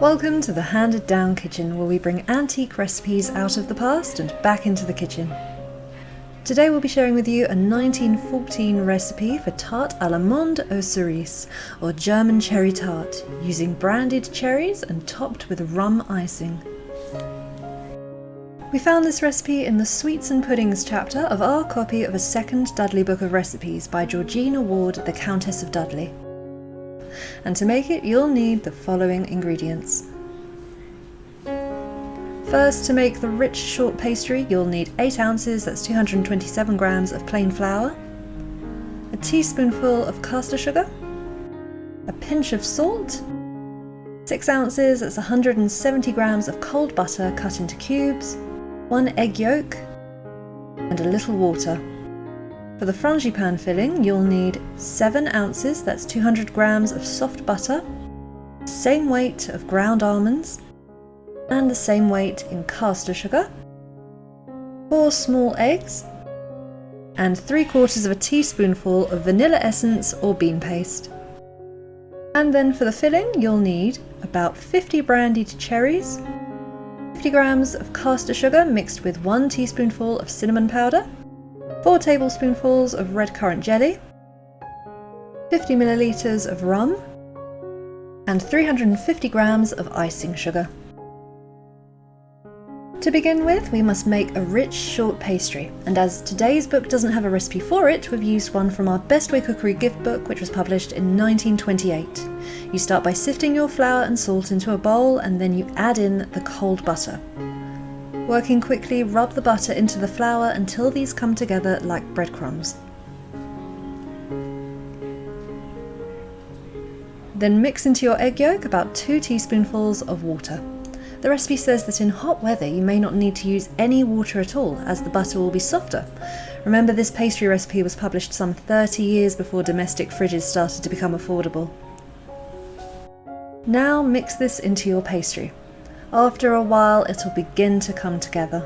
Welcome to the Handed Down Kitchen, where we bring antique recipes out of the past and back into the kitchen. Today we'll be sharing with you a 1914 recipe for tarte à l'amande aux cerises, or German cherry tart, using brandied cherries and topped with rum icing. We found this recipe in the Sweets and Puddings chapter of our copy of a second Dudley Book of Recipes by Georgina Ward, the Countess of Dudley. And to make it, you'll need the following ingredients. First, to make the rich short pastry, you'll need 8 ounces, that's 227 grams of plain flour, a teaspoonful of caster sugar, a pinch of salt, 6 ounces, that's 170 grams of cold butter cut into cubes, 1 egg yolk, and a little water. For the Frangipane filling, you'll need 7 ounces, that's 200 grams of soft butter, same weight of ground almonds, and the same weight in caster sugar, 4 small eggs, and 3/4 of a teaspoonful of vanilla essence or bean paste. And then for the filling, you'll need about 50 brandied cherries, 50 grams of caster sugar mixed with 1 teaspoonful of cinnamon powder, 4 tablespoonfuls of red currant jelly, 50 milliliters of rum, and 350 grams of icing sugar. To begin with, we must make a rich short pastry, and as today's book doesn't have a recipe for it, we've used one from our Best Way Cookery gift book, which was published in 1928. You start by sifting your flour and salt into a bowl, and then you add in the cold butter. Working quickly, rub the butter into the flour until these come together like breadcrumbs. Then mix into your egg yolk about 2 teaspoonfuls of water. The recipe says that in hot weather you may not need to use any water at all, as the butter will be softer. Remember, this pastry recipe was published some 30 years before domestic fridges started to become affordable. Now mix this into your pastry. After a while, it'll begin to come together.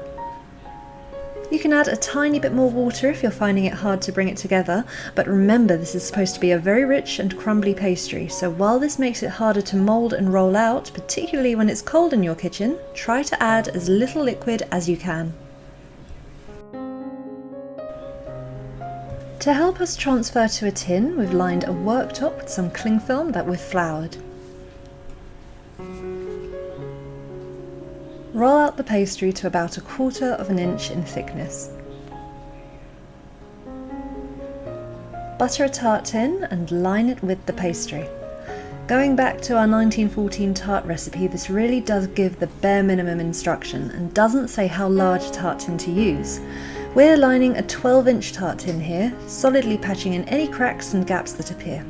You can add a tiny bit more water if you're finding it hard to bring it together, but remember, this is supposed to be a very rich and crumbly pastry, so while this makes it harder to mould and roll out, particularly when it's cold in your kitchen, try to add as little liquid as you can. To help us transfer to a tin, we've lined a worktop with some cling film that we've floured. Roll out the pastry to about 1/4 inch in thickness. Butter a tart tin and line it with the pastry. Going back to our 1914 tart recipe, this really does give the bare minimum instruction and doesn't say how large a tart tin to use. We're lining a 12-inch tart tin here, solidly patching in any cracks and gaps that appear.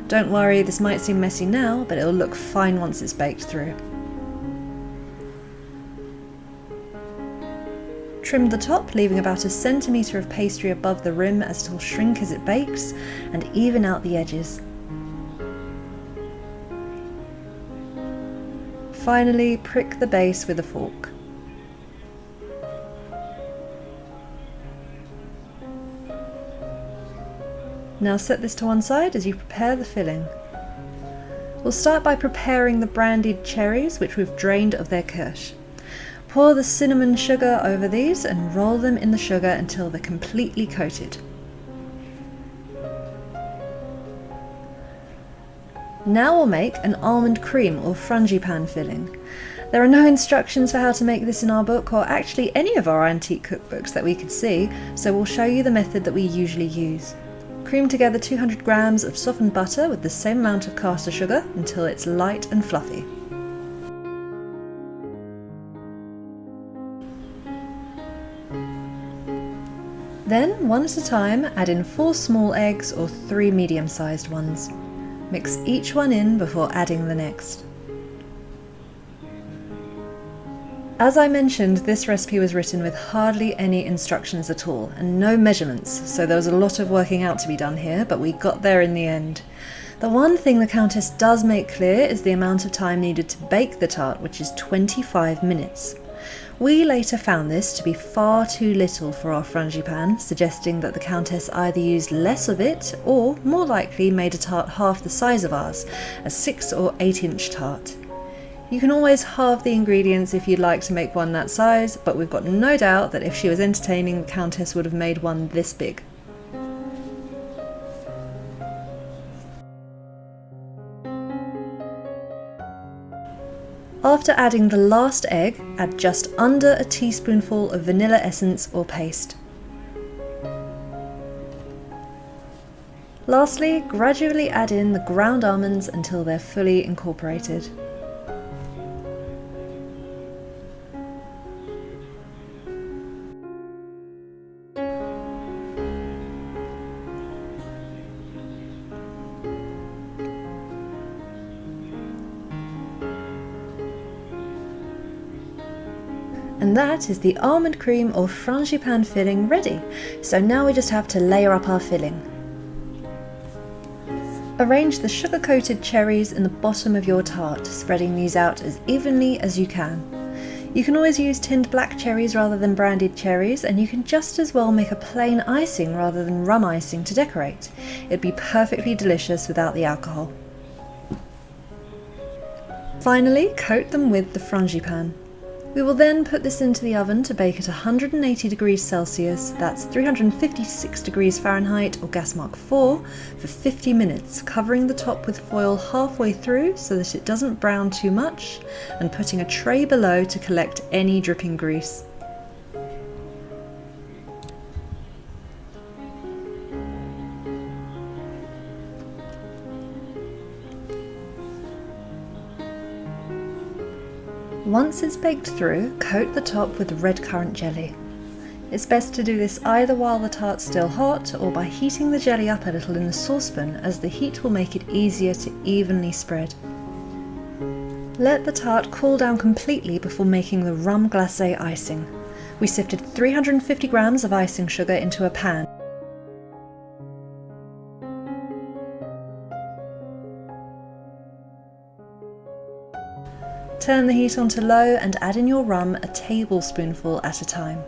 Don't worry, this might seem messy now, but it'll look fine once it's baked through. Trim the top, leaving about 1 centimetre of pastry above the rim as it will shrink as it bakes, and even out the edges. Finally, prick the base with a fork. Now set this to one side as you prepare the filling. We'll start by preparing the brandied cherries, which we've drained of their kirsch. Pour the cinnamon sugar over these and roll them in the sugar until they're completely coated. Now we'll make an almond cream or Frangipane filling. There are no instructions for how to make this in our book, or actually any of our antique cookbooks that we could see, so we'll show you the method that we usually use. Cream together 200 grams of softened butter with the same amount of caster sugar until it's light and fluffy. Then, one at a time, add in 4 small eggs or 3 medium-sized ones. Mix each one in before adding the next. As I mentioned, this recipe was written with hardly any instructions at all, and no measurements, so there was a lot of working out to be done here, but we got there in the end. The one thing the Countess does make clear is the amount of time needed to bake the tart, which is 25 minutes. We later found this to be far too little for our Frangipane, suggesting that the Countess either used less of it or, more likely, made a tart half the size of ours, a 6 or 8 inch tart. You can always halve the ingredients if you'd like to make one that size, but we've got no doubt that if she was entertaining, the Countess would have made one this big. After adding the last egg, add just under a teaspoonful of vanilla essence or paste. Lastly, gradually add in the ground almonds until they're fully incorporated. And that is the almond cream or Frangipane filling ready. So now we just have to layer up our filling. Arrange the sugar-coated cherries in the bottom of your tart, spreading these out as evenly as you can. You can always use tinned black cherries rather than brandied cherries, and you can just as well make a plain icing rather than rum icing to decorate. It'd be perfectly delicious without the alcohol. Finally, coat them with the Frangipane. We will then put this into the oven to bake at 180 degrees Celsius, that's 356 degrees Fahrenheit or gas mark 4, for 50 minutes, covering the top with foil halfway through so that it doesn't brown too much, and putting a tray below to collect any dripping grease. Once it's baked through, coat the top with red currant jelly. It's best to do this either while the tart's still hot or by heating the jelly up a little in the saucepan, as the heat will make it easier to evenly spread. Let the tart cool down completely before making the rum glacé icing. We sifted 350 grams of icing sugar into a pan. Turn the heat on to low and add in your rum a tablespoonful at a time.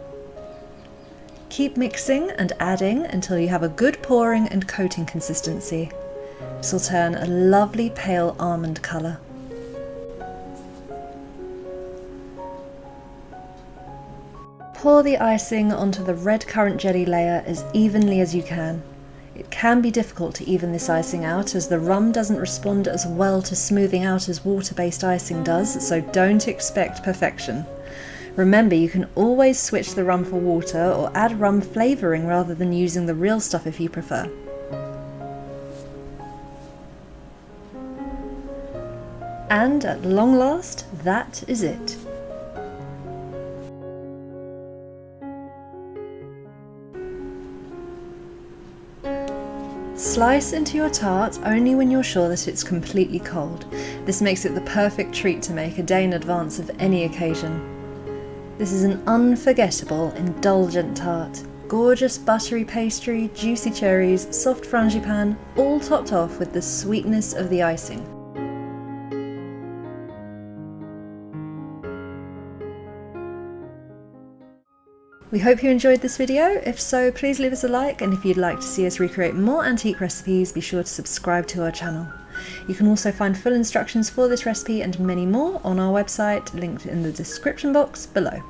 Keep mixing and adding until you have a good pouring and coating consistency. This will turn a lovely pale almond colour. Pour the icing onto the red currant jelly layer as evenly as you can. It can be difficult to even this icing out, as the rum doesn't respond as well to smoothing out as water-based icing does, so don't expect perfection. Remember, you can always switch the rum for water or add rum flavouring rather than using the real stuff if you prefer. And at long last, that is it. Slice into your tart only when you're sure that it's completely cold. This makes it the perfect treat to make a day in advance of any occasion. This is an unforgettable, indulgent tart. Gorgeous buttery pastry, juicy cherries, soft frangipane, all topped off with the sweetness of the icing. We hope you enjoyed this video. If so, please leave us a like, and if you'd like to see us recreate more antique recipes, be sure to subscribe to our channel. You can also find full instructions for this recipe and many more on our website, linked in the description box below.